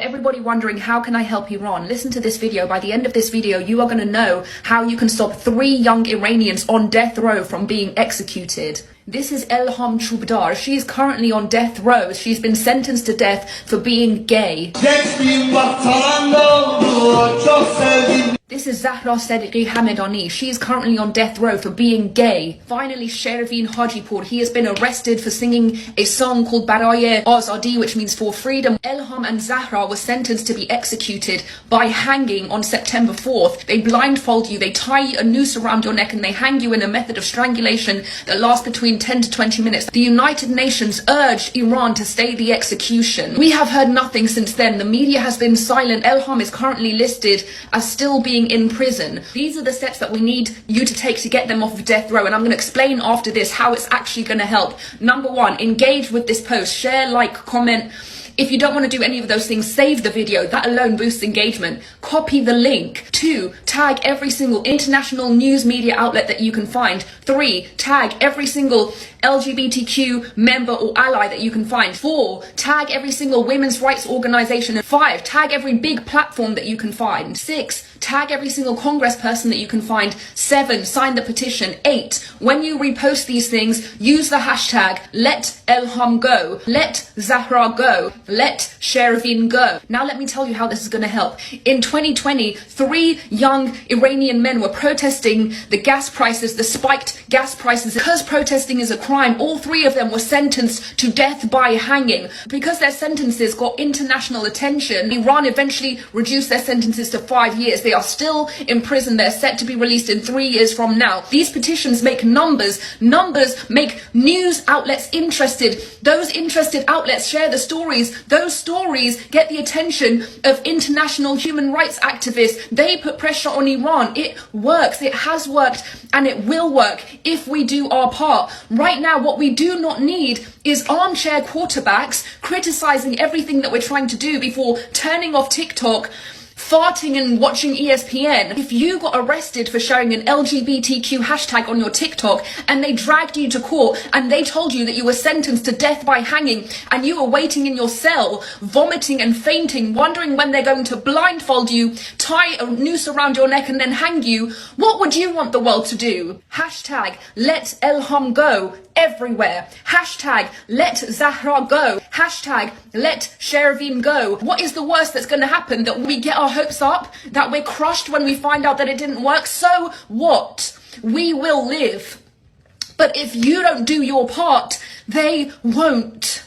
Everybody wondering, how can I help Iran? Listen to this video. By the end of this video, you are going to know how you can stop 3 young Iranians on death row from being executed. This is Elham Chubdar. She is currently on death row. She's been sentenced to death for being gay. This is Zahra Sadiqi Hamedani. She is currently on death row for being gay. Finally, Shervin Hajipur. He has been arrested for singing a song called Baraye Azadi, which means for freedom. Elham and Zahra were sentenced to be executed by hanging on September 4th. They blindfold you, they tie a noose around your neck, and they hang you in a method of strangulation that lasts between 10 to 20 minutes. The United Nations urged Iran to stay the execution. We have heard nothing since then. The media has been silent. Elham is currently listed as still being in prison. These are the steps that we need you to take to get them off of death row, and I'm going to explain after this how it's actually going to help. Number 1, engage with this post. Share, like, comment. If you don't want to do any of those things, save the video. That alone boosts engagement. Copy the link. 2, tag every single international news media outlet that you can find. 3, tag every single LGBTQ member or ally that you can find. 4, tag every single women's rights organization. 5, tag every big platform that you can find. 6, tag every single congressperson that you can find. 7, sign the petition. 8, when you repost these things, use the hashtag let Elham go, let Zahra go, let Shervin go. Now let me tell you how this is going to help. In 2020, 3 young Iranian men were protesting the gas prices, the spiked gas prices. Because protesting is a crime, all 3 of them were sentenced to death by hanging. Because their sentences got international attention, Iran eventually reduced their sentences to 5 years. They are still in prison. They're set to be released in 3 years from now. These petitions make numbers. Numbers make news outlets interested. Those interested outlets share the stories. Those stories get the attention of international human rights activists. They put pressure on Iran. It works. It has worked, and it will work if we do our part. Right now, what we do not need is armchair quarterbacks criticizing everything that we're trying to do before turning off TikTok, farting and watching ESPN. If you got arrested for sharing an LGBTQ hashtag on your TikTok and they dragged you to court and they told you that you were sentenced to death by hanging, and you were waiting in your cell, vomiting and fainting, wondering when they're going to blindfold you, tie a noose around your neck and then hang you, what would you want the world to do? Hashtag let Elham go everywhere. Hashtag let Zahra go. Hashtag let Shervin go. What is the worst that's going to happen? That we get our hopes up? That we're crushed when we find out that it didn't work? So what? We will live. But if you don't do your part, they won't.